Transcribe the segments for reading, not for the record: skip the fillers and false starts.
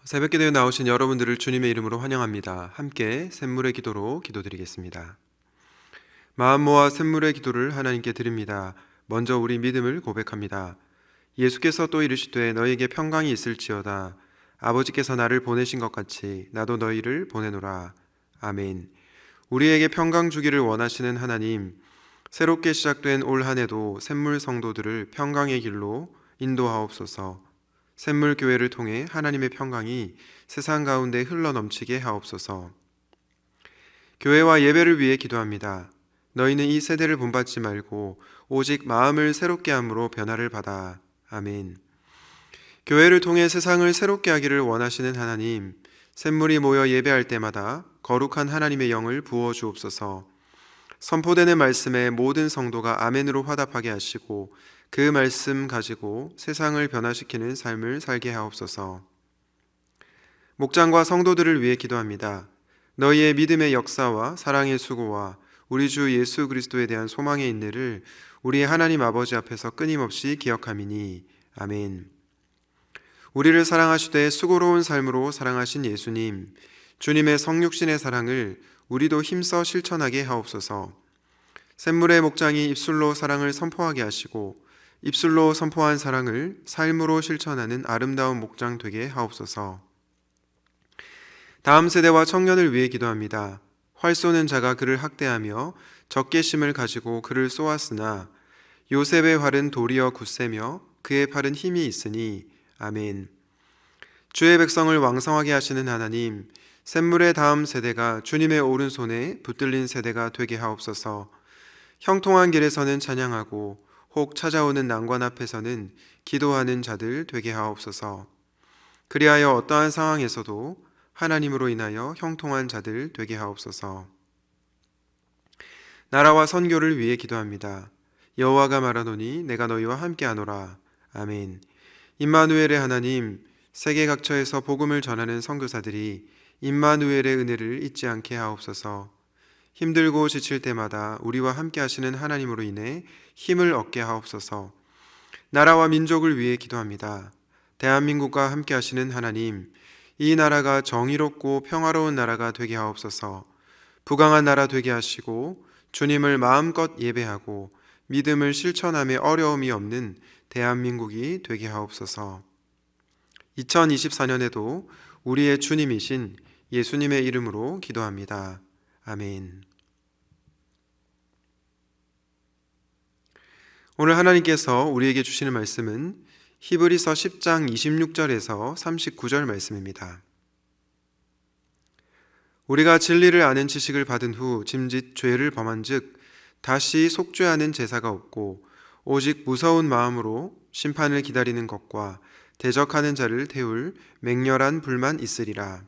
새벽 기도에 나오신 여러분들을 주님의 이름으로 환영합니다. 함께 샘물의 기도로 기도드리겠습니다. 마음 모아 샘물의 기도를 하나님께 드립니다. 먼저 우리 믿음을 고백합니다. 예수께서 또 이르시되 너희에게 평강이 있을지어다. 아버지께서 나를 보내신 것 같이 나도 너희를 보내노라. 아멘. 우리에게 평강 주기를 원하시는 하나님, 새롭게 시작된 올 한 해도 샘물 성도들을 평강의 길로 인도하옵소서. 샘물교회를 통해 하나님의 평강이 세상 가운데 흘러넘치게 하옵소서. 교회와 예배를 위해 기도합니다. 너희는 이 세대를 본받지 말고 오직 마음을 새롭게 함으로 변화를 받아. 아멘. 교회를 통해 세상을 새롭게 하기를 원하시는 하나님, 샘물이 모여 예배할 때마다 거룩한 하나님의 영을 부어 주옵소서. 선포되는 말씀에 모든 성도가 아멘으로 화답하게 하시고 그 말씀 가지고 세상을 변화시키는 삶을 살게 하옵소서. 목장과 성도들을 위해 기도합니다. 너희의 믿음의 역사와 사랑의 수고와 우리 주 예수 그리스도에 대한 소망의 인내를 우리 하나님 아버지 앞에서 끊임없이 기억하미니. 아멘. 우리를 사랑하시되 수고로운 삶으로 사랑하신 예수님, 주님의 성육신의 사랑을 우리도 힘써 실천하게 하옵소서. 샘물의 목장이 입술로 사랑을 선포하게 하시고 입술로 선포한 사랑을 삶으로 실천하는 아름다운 목장 되게 하옵소서. 다음 세대와 청년을 위해 기도합니다. 활 쏘는 자가 그를 학대하며 적개심을 가지고 그를 쏘았으나 요셉의 활은 도리어 굳세며 그의 팔은 힘이 있으니. 아멘. 주의 백성을 왕성하게 하시는 하나님, 샘물의 다음 세대가 주님의 오른손에 붙들린 세대가 되게 하옵소서. 형통한 길에서는 찬양하고 혹 찾아오는 난관 앞에서는 기도하는 자들 되게 하옵소서. 그리하여 어떠한 상황에서도 하나님으로 인하여 형통한 자들 되게 하옵소서. 나라와 선교를 위해 기도합니다. 여호와가 말하노니 내가 너희와 함께하노라. 아멘. 임마누엘의 하나님, 세계 각처에서 복음을 전하는 선교사들이 임마누엘의 은혜를 잊지 않게 하옵소서. 힘들고 지칠 때마다 우리와 함께 하시는 하나님으로 인해 힘을 얻게 하옵소서. 나라와 민족을 위해 기도합니다. 대한민국과 함께 하시는 하나님, 이 나라가 정의롭고 평화로운 나라가 되게 하옵소서. 부강한 나라 되게 하시고 주님을 마음껏 예배하고 믿음을 실천함에 어려움이 없는 대한민국이 되게 하옵소서. 2024년에도 우리의 주님이신 예수님의 이름으로 기도합니다. 아멘. 오늘 하나님께서 우리에게 주시는 말씀은 히브리서 10장 26절에서 39절 말씀입니다. 우리가 진리를 아는 지식을 받은 후 짐짓 죄를 범한즉 다시 속죄하는 제사가 없고 오직 무서운 마음으로 심판을 기다리는 것과 대적하는 자를 태울 맹렬한 불만 있으리라.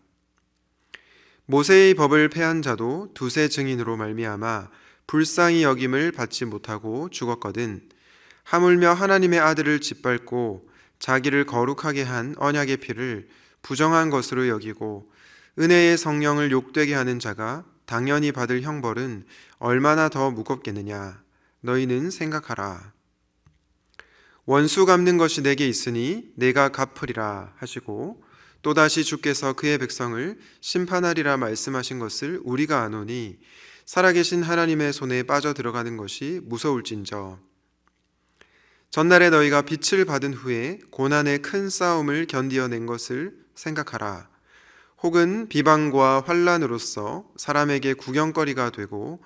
모세의 법을 폐한 자도 두세 증인으로 말미암아 불쌍히 여김을 받지 못하고 죽었거든. 하물며 하나님의 아들을 짓밟고 자기를 거룩하게 한 언약의 피를 부정한 것으로 여기고 은혜의 성령을 욕되게 하는 자가 당연히 받을 형벌은 얼마나 더 무겁겠느냐. 너희는 생각하라. 원수 갚는 것이 내게 있으니 내가 갚으리라 하시고 또다시 주께서 그의 백성을 심판하리라 말씀하신 것을 우리가 아노니 살아계신 하나님의 손에 빠져 들어가는 것이 무서울진저. 전날에 너희가 빛을 받은 후에 고난의 큰 싸움을 견디어낸 것을 생각하라. 혹은 비방과 환난으로서 사람에게 구경거리가 되고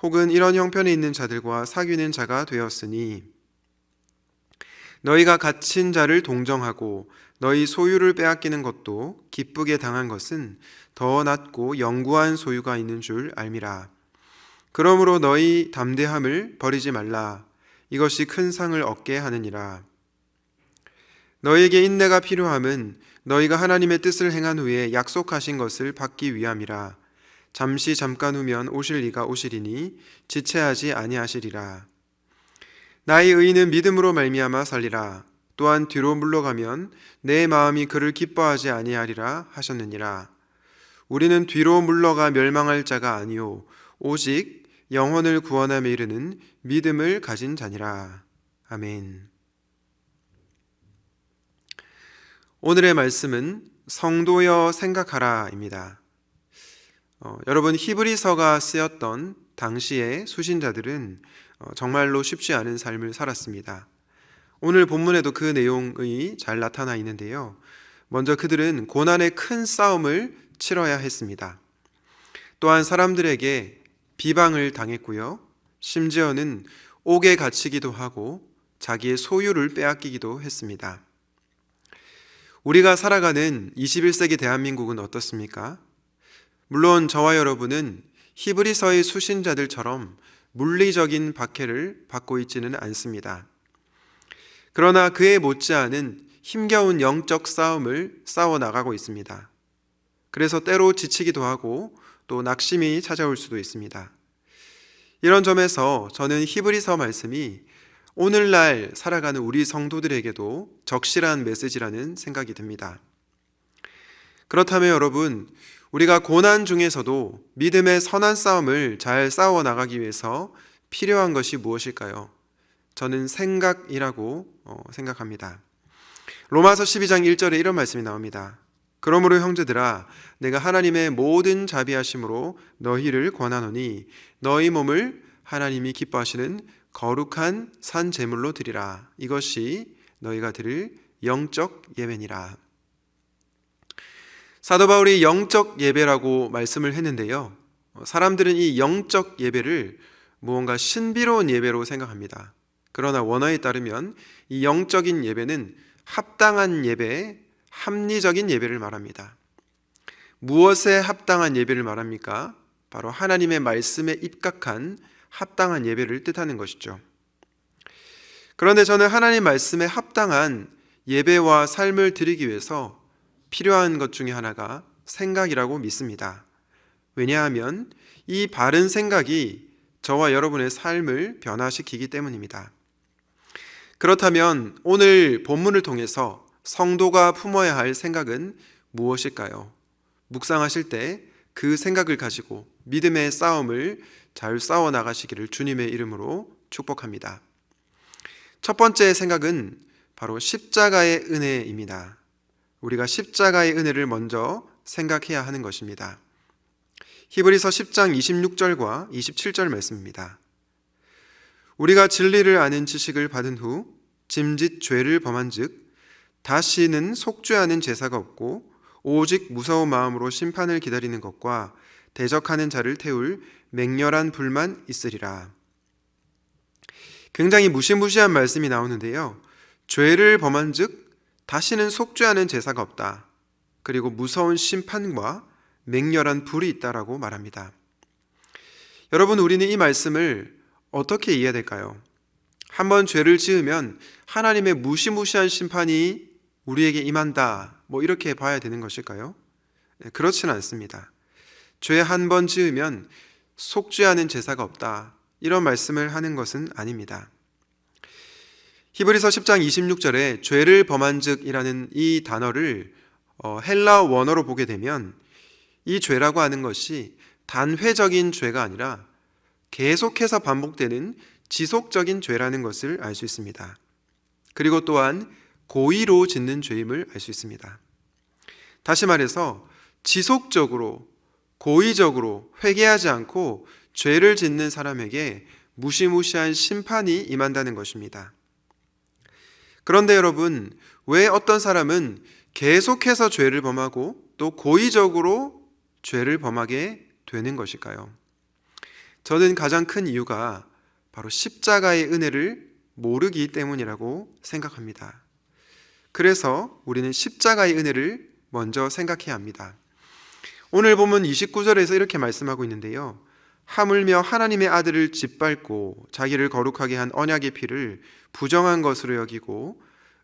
혹은 이런 형편에 있는 자들과 사귀는 자가 되었으니 너희가 갇힌 자를 동정하고 너희 소유를 빼앗기는 것도 기쁘게 당한 것은 더 낫고 영구한 소유가 있는 줄 알미라. 그러므로 너희 담대함을 버리지 말라. 이것이 큰 상을 얻게 하느니라. 너희에게 인내가 필요함은 너희가 하나님의 뜻을 행한 후에 약속하신 것을 받기 위함이라. 잠깐 후면 오실 이가 오시리니 지체하지 아니하시리라. 나의 의인은 믿음으로 말미암아 살리라. 또한 뒤로 물러가면 내 마음이 그를 기뻐하지 아니하리라 하셨느니라. 우리는 뒤로 물러가 멸망할 자가 아니요 오직 영혼을 구원함에 이르는 믿음을 가진 자니라. 아멘. 오늘의 말씀은 성도여 생각하라입니다. 여러분, 히브리서가 쓰였던 당시의 수신자들은 정말로 쉽지 않은 삶을 살았습니다. 오늘 본문에도 그 내용이 잘 나타나 있는데요. 먼저 그들은 고난의 큰 싸움을 치러야 했습니다. 또한 사람들에게 비방을 당했고요. 심지어는 옥에 갇히기도 하고 자기의 소유를 빼앗기기도 했습니다. 우리가 살아가는 21세기 대한민국은 어떻습니까? 물론 저와 여러분은 히브리서의 수신자들처럼 물리적인 박해를 받고 있지는 않습니다. 그러나 그에 못지않은 힘겨운 영적 싸움을 싸워나가고 있습니다. 그래서 때로 지치기도 하고 또 낙심이 찾아올 수도 있습니다. 이런 점에서 저는 히브리서 말씀이 오늘날 살아가는 우리 성도들에게도 적실한 메시지라는 생각이 듭니다. 그렇다면 여러분, 우리가 고난 중에서도 믿음의 선한 싸움을 잘 싸워나가기 위해서 필요한 것이 무엇일까요? 저는 생각이라고 생각합니다. 로마서 12장 1절에 이런 말씀이 나옵니다. 그러므로 형제들아, 내가 하나님의 모든 자비하심으로 너희를 권하노니 너희 몸을 하나님이 기뻐하시는 거룩한 산 제물로 드리라. 이것이 너희가 드릴 영적 예배니라. 사도 바울이 영적 예배라고 말씀을 했는데요. 사람들은 이 영적 예배를 무언가 신비로운 예배로 생각합니다. 그러나 원어에 따르면 이 영적인 예배는 합당한 예배, 합리적인 예배를 말합니다. 무엇에 합당한 예배를 말합니까? 바로 하나님의 말씀에 입각한 합당한 예배를 뜻하는 것이죠. 그런데 저는 하나님 말씀에 합당한 예배와 삶을 드리기 위해서 필요한 것 중에 하나가 생각이라고 믿습니다. 왜냐하면 이 바른 생각이 저와 여러분의 삶을 변화시키기 때문입니다. 그렇다면 오늘 본문을 통해서 성도가 품어야 할 생각은 무엇일까요? 묵상하실 때 그 생각을 가지고 믿음의 싸움을 잘 싸워 나가시기를 주님의 이름으로 축복합니다. 첫 번째 생각은 바로 십자가의 은혜입니다. 우리가 십자가의 은혜를 먼저 생각해야 하는 것입니다. 히브리서 10장 26절과 27절 말씀입니다. 우리가 진리를 아는 지식을 받은 후 짐짓 죄를 범한 즉 다시는 속죄하는 제사가 없고 오직 무서운 마음으로 심판을 기다리는 것과 대적하는 자를 태울 맹렬한 불만 있으리라. 굉장히 무시무시한 말씀이 나오는데요. 죄를 범한 즉 다시는 속죄하는 제사가 없다. 그리고 무서운 심판과 맹렬한 불이 있다라고 말합니다. 여러분, 우리는 이 말씀을 어떻게 이해해야 될까요? 한번 죄를 지으면 하나님의 무시무시한 심판이 우리에게 임한다, 이렇게 봐야 되는 것일까요? 그렇지는 않습니다. 죄 한 번 지으면 속죄하는 제사가 없다, 이런 말씀을 하는 것은 아닙니다. 히브리서 10장 26절에 죄를 범한 즉이라는 이 단어를 헬라 원어로 보게 되면 이 죄라고 하는 것이 단회적인 죄가 아니라 계속해서 반복되는 지속적인 죄라는 것을 알 수 있습니다. 그리고 또한 고의로 짓는 죄임을 알 수 있습니다. 다시 말해서 지속적으로 고의적으로 회개하지 않고 죄를 짓는 사람에게 무시무시한 심판이 임한다는 것입니다. 그런데 여러분, 왜 어떤 사람은 계속해서 죄를 범하고 또 고의적으로 죄를 범하게 되는 것일까요? 저는 가장 큰 이유가 바로 십자가의 은혜를 모르기 때문이라고 생각합니다. 그래서 우리는 십자가의 은혜를 먼저 생각해야 합니다. 오늘 보면 29절에서 이렇게 말씀하고 있는데요. 하물며 하나님의 아들을 짓밟고 자기를 거룩하게 한 언약의 피를 부정한 것으로 여기고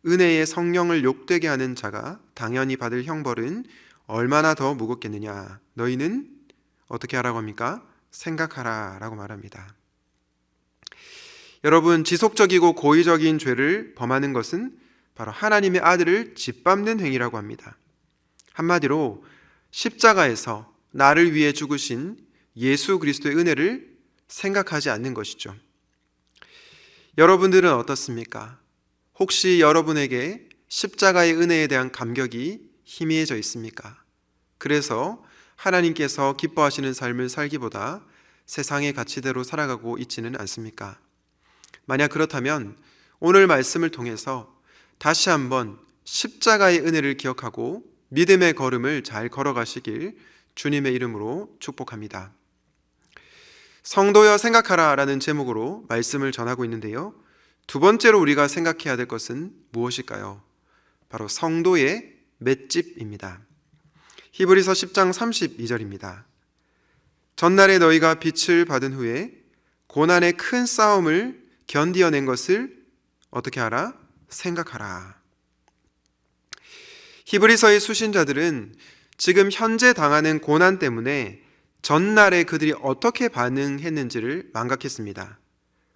은혜의 성령을 욕되게 하는 자가 당연히 받을 형벌은 얼마나 더 무겁겠느냐. 너희는 어떻게 하라고 합니까? 생각하라 라고 말합니다. 여러분, 지속적이고 고의적인 죄를 범하는 것은 바로 하나님의 아들을 짓밟는 행위라고 합니다. 한마디로 십자가에서 나를 위해 죽으신 예수 그리스도의 은혜를 생각하지 않는 것이죠. 여러분들은 어떻습니까? 혹시 여러분에게 십자가의 은혜에 대한 감격이 희미해져 있습니까? 그래서 하나님께서 기뻐하시는 삶을 살기보다 세상의 가치대로 살아가고 있지는 않습니까? 만약 그렇다면 오늘 말씀을 통해서 다시 한번 십자가의 은혜를 기억하고 믿음의 걸음을 잘 걸어가시길 주님의 이름으로 축복합니다. 성도여 생각하라 라는 제목으로 말씀을 전하고 있는데요. 두 번째로 우리가 생각해야 될 것은 무엇일까요? 바로 성도의 맷집입니다. 히브리서 10장 32절입니다. 전날에 너희가 빛을 받은 후에 고난의 큰 싸움을 견디어낸 것을 어떻게 하라? 생각하라. 히브리서의 수신자들은 지금 현재 당하는 고난 때문에 전날에 그들이 어떻게 반응했는지를 망각했습니다.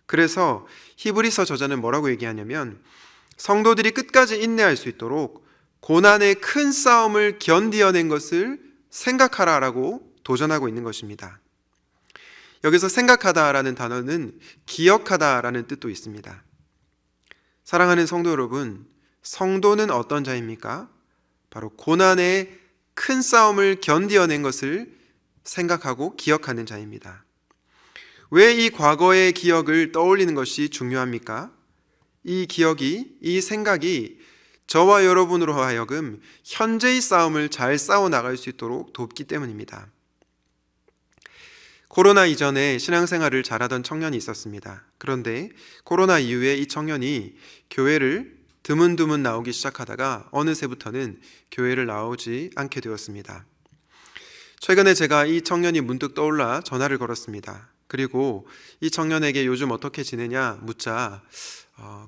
그래서 히브리서 저자는 뭐라고 얘기하냐면 성도들이 끝까지 인내할 수 있도록 고난의 큰 싸움을 견디어낸 것을 생각하라라고 도전하고 있는 것입니다. 여기서 생각하다라는 단어는 기억하다라는 뜻도 있습니다. 사랑하는 성도 여러분, 성도는 어떤 자입니까? 바로 고난의 큰 싸움을 견디어낸 것을 생각하고 기억하는 자입니다. 왜 이 과거의 기억을 떠올리는 것이 중요합니까? 이 기억이, 이 생각이 저와 여러분으로 하여금 현재의 싸움을 잘 싸워나갈 수 있도록 돕기 때문입니다. 코로나 이전에 신앙생활을 잘하던 청년이 있었습니다. 그런데 코로나 이후에 이 청년이 교회를 드문드문 나오기 시작하다가 어느새부터는 교회를 나오지 않게 되었습니다. 최근에 제가 이 청년이 문득 떠올라 전화를 걸었습니다. 그리고 이 청년에게 요즘 어떻게 지내냐 묻자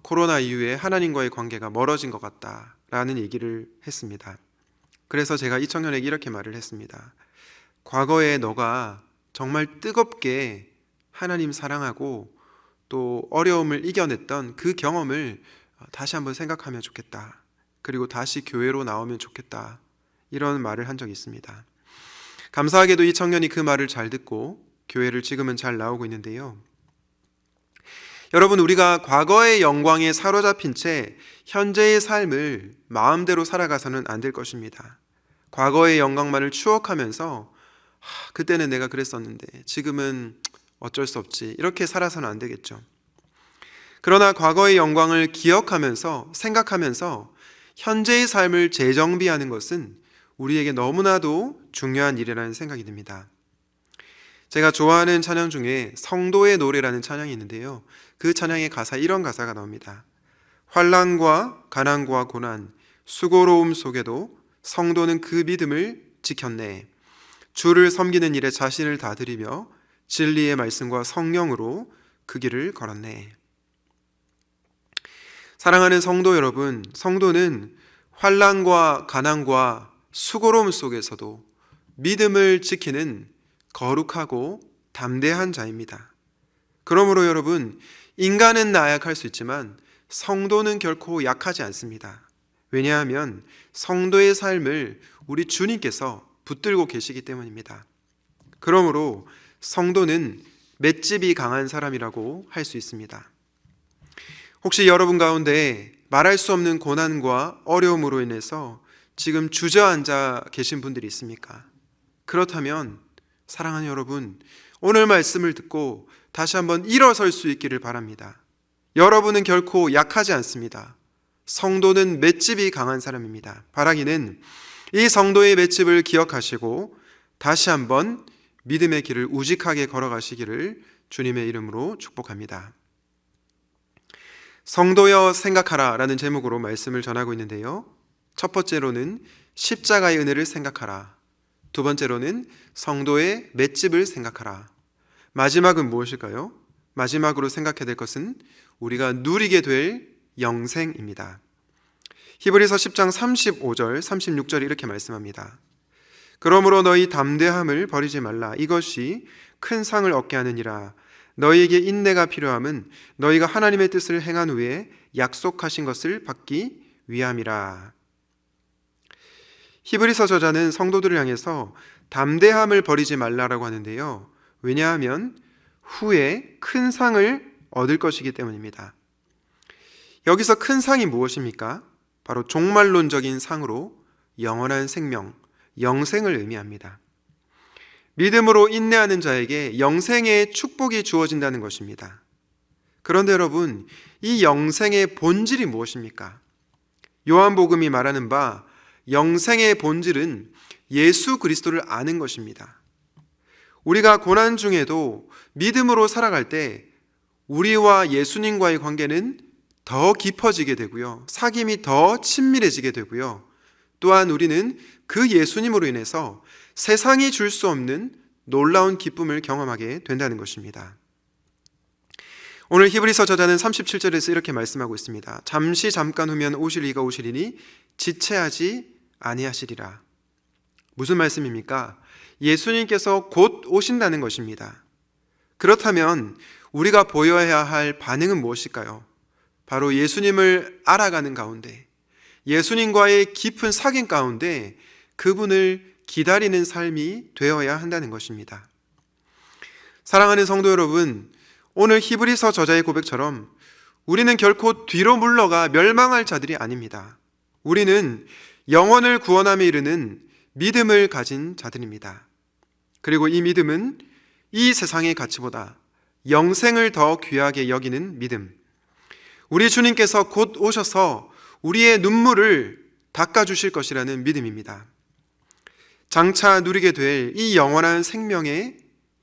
코로나 이후에 하나님과의 관계가 멀어진 것 같다라는 얘기를 했습니다. 그래서 제가 이 청년에게 이렇게 말을 했습니다. 과거에 너가 정말 뜨겁게 하나님 사랑하고 또 어려움을 이겨냈던 그 경험을 다시 한번 생각하면 좋겠다. 그리고 다시 교회로 나오면 좋겠다. 이런 말을 한 적이 있습니다. 감사하게도 이 청년이 그 말을 잘 듣고 교회를 지금은 잘 나오고 있는데요. 여러분, 우리가 과거의 영광에 사로잡힌 채 현재의 삶을 마음대로 살아가서는 안 될 것입니다. 과거의 영광만을 추억하면서 그때는 내가 그랬었는데 지금은 어쩔 수 없지, 이렇게 살아서는 안 되겠죠. 그러나 과거의 영광을 기억하면서 생각하면서 현재의 삶을 재정비하는 것은 우리에게 너무나도 중요한 일이라는 생각이 듭니다. 제가 좋아하는 찬양 중에 성도의 노래라는 찬양이 있는데요. 그 찬양의 가사, 이런 가사가 나옵니다. 환난과 가난과 고난, 수고로움 속에도 성도는 그 믿음을 지켰네. 주를 섬기는 일에 자신을 다 드리며 진리의 말씀과 성령으로 그 길을 걸었네. 사랑하는 성도 여러분, 성도는 환난과 가난과 수고로움 속에서도 믿음을 지키는 거룩하고 담대한 자입니다. 그러므로 여러분, 인간은 나약할 수 있지만 성도는 결코 약하지 않습니다. 왜냐하면 성도의 삶을 우리 주님께서 붙들고 계시기 때문입니다. 그러므로 성도는 맷집이 강한 사람이라고 할 수 있습니다. 혹시 여러분 가운데 말할 수 없는 고난과 어려움으로 인해서 지금 주저앉아 계신 분들이 있습니까? 그렇다면 사랑하는 여러분, 오늘 말씀을 듣고 다시 한번 일어설 수 있기를 바랍니다. 여러분은 결코 약하지 않습니다. 성도는 맷집이 강한 사람입니다. 바라기는 이 성도의 맷집을 기억하시고 다시 한번 믿음의 길을 우직하게 걸어가시기를 주님의 이름으로 축복합니다. 성도여 생각하라 라는 제목으로 말씀을 전하고 있는데요. 첫 번째로는 십자가의 은혜를 생각하라. 두 번째로는 성도의 맷집을 생각하라. 마지막은 무엇일까요? 마지막으로 생각해야 될 것은 우리가 누리게 될 영생입니다. 히브리서 10장 35절, 36절이 이렇게 말씀합니다. 그러므로 너희 담대함을 버리지 말라. 이것이 큰 상을 얻게 하느니라. 너희에게 인내가 필요함은 너희가 하나님의 뜻을 행한 후에 약속하신 것을 받기 위함이라. 히브리서 저자는 성도들을 향해서 담대함을 버리지 말라라고 하는데요. 왜냐하면 후에 큰 상을 얻을 것이기 때문입니다. 여기서 큰 상이 무엇입니까? 바로 종말론적인 상으로 영원한 생명, 영생을 의미합니다. 믿음으로 인내하는 자에게 영생의 축복이 주어진다는 것입니다. 그런데 여러분, 이 영생의 본질이 무엇입니까? 요한복음이 말하는 바 영생의 본질은 예수 그리스도를 아는 것입니다. 우리가 고난 중에도 믿음으로 살아갈 때 우리와 예수님과의 관계는 더 깊어지게 되고요. 사귐이 더 친밀해지게 되고요. 또한 우리는 그 예수님으로 인해서 세상이 줄 수 없는 놀라운 기쁨을 경험하게 된다는 것입니다. 오늘 히브리서 저자는 37절에서 이렇게 말씀하고 있습니다. 잠깐 후면 오실 이가 오시리니 지체하지 아니하시리라. 무슨 말씀입니까? 예수님께서 곧 오신다는 것입니다. 그렇다면 우리가 보여야 할 반응은 무엇일까요? 바로 예수님을 알아가는 가운데, 예수님과의 깊은 사귐 가운데 그분을 기다리는 삶이 되어야 한다는 것입니다. 사랑하는 성도 여러분, 오늘 히브리서 저자의 고백처럼 우리는 결코 뒤로 물러가 멸망할 자들이 아닙니다. 우리는 영혼을 구원함에 이르는 믿음을 가진 자들입니다. 그리고 이 믿음은 이 세상의 가치보다 영생을 더 귀하게 여기는 믿음, 우리 주님께서 곧 오셔서 우리의 눈물을 닦아주실 것이라는 믿음입니다. 장차 누리게 될 이 영원한 생명의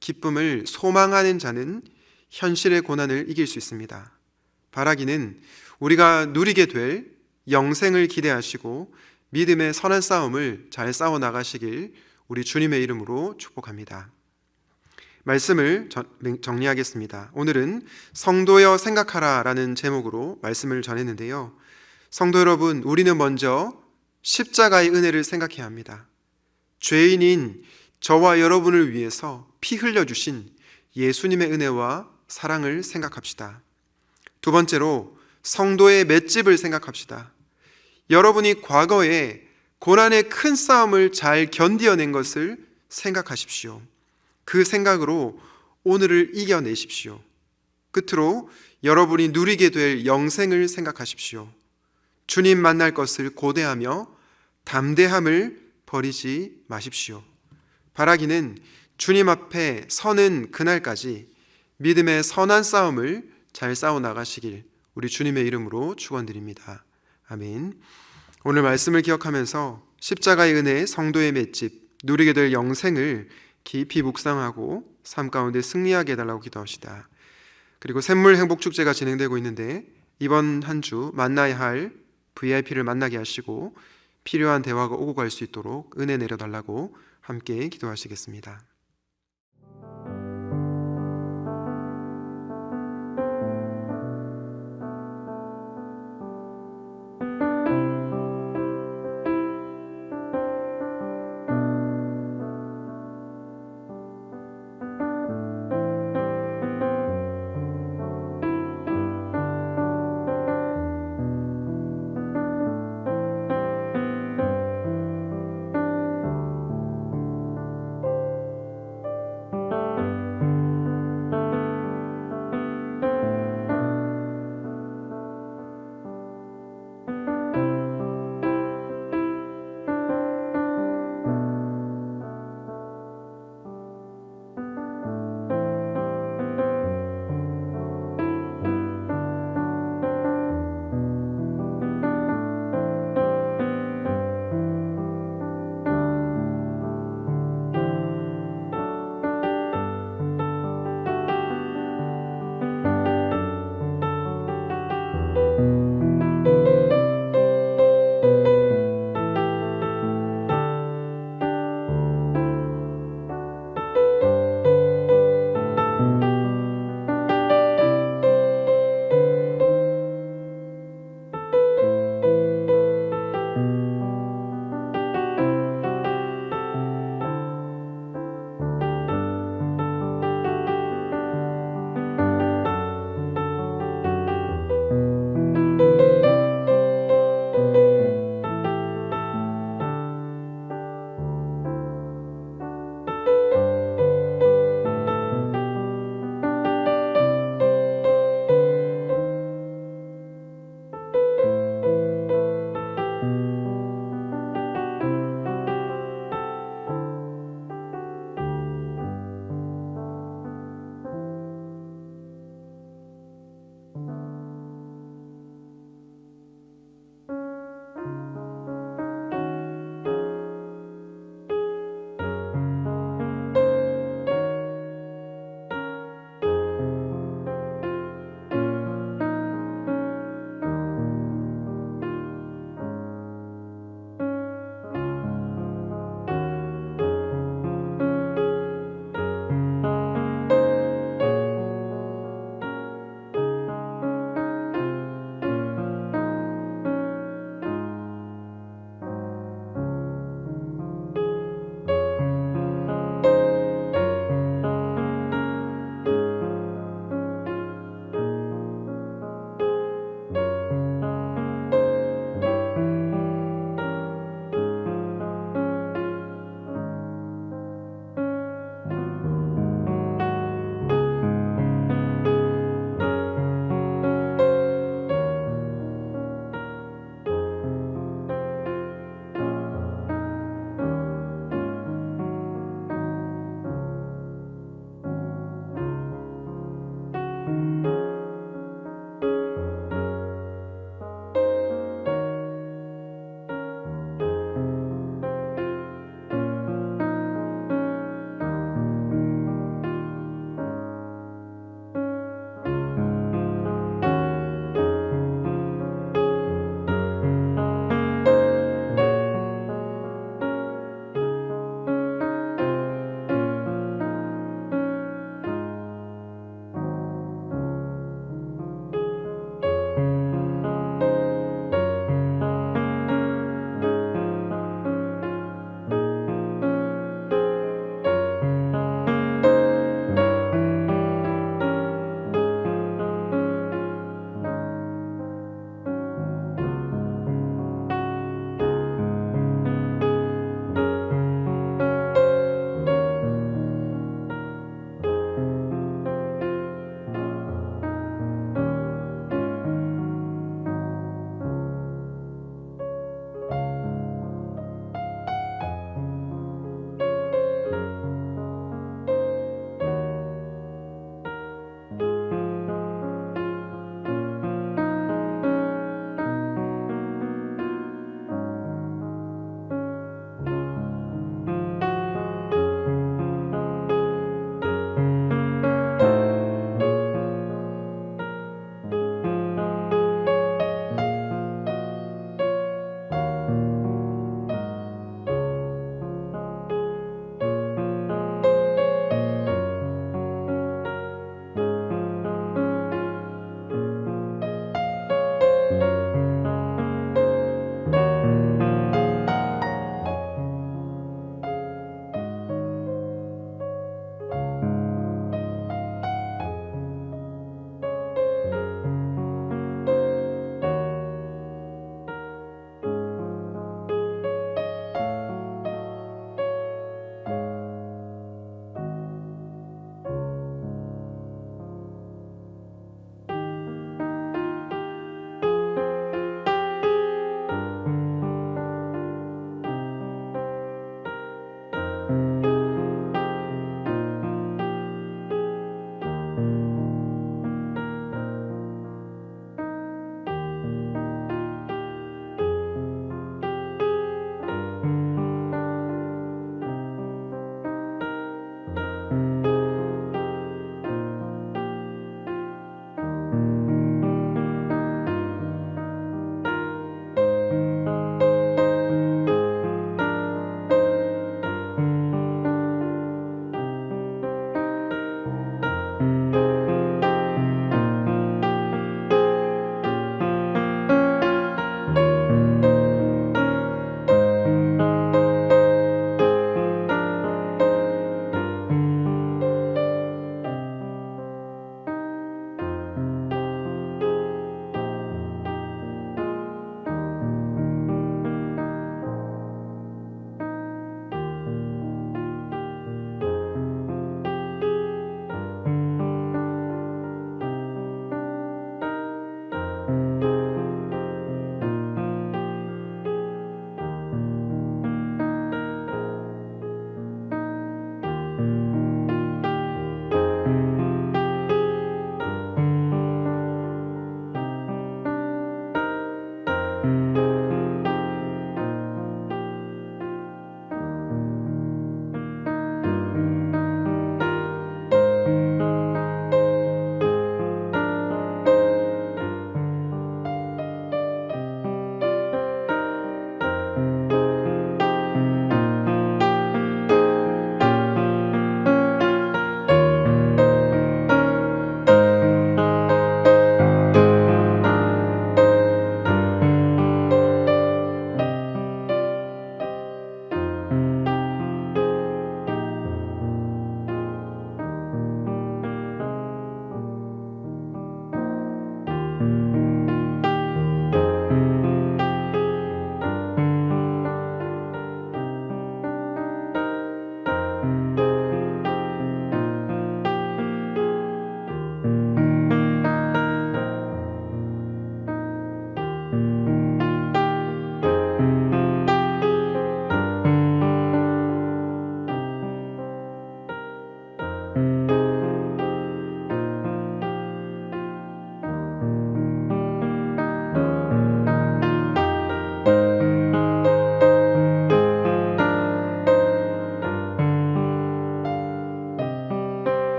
기쁨을 소망하는 자는 현실의 고난을 이길 수 있습니다. 바라기는 우리가 누리게 될 영생을 기대하시고 믿음의 선한 싸움을 잘 싸워 나가시길 우리 주님의 이름으로 축복합니다. 말씀을 정리하겠습니다. 오늘은 성도여 생각하라 라는 제목으로 말씀을 전했는데요. 성도 여러분, 우리는 먼저 십자가의 은혜를 생각해야 합니다. 죄인인 저와 여러분을 위해서 피 흘려주신 예수님의 은혜와 사랑을 생각합시다. 두 번째로 성도의 맷집을 생각합시다. 여러분이 과거에 고난의 큰 싸움을 잘 견디어낸 것을 생각하십시오. 그 생각으로 오늘을 이겨내십시오. 끝으로 여러분이 누리게 될 영생을 생각하십시오. 주님 만날 것을 고대하며 담대함을 버리지 마십시오. 바라기는 주님 앞에 서는 그날까지 믿음의 선한 싸움을 잘 싸워 나가시길 우리 주님의 이름으로 축원드립니다. 아멘. 오늘 말씀을 기억하면서 십자가의 은혜, 성도의 맷집, 누리게 될 영생을 깊이 묵상하고 삶 가운데 승리하게 해달라고 기도합시다. 그리고 샘물 행복축제가 진행되고 있는데 이번 한 주 만나야 할 VIP를 만나게 하시고 필요한 대화가 오고 갈 수 있도록 은혜 내려달라고 함께 기도하시겠습니다.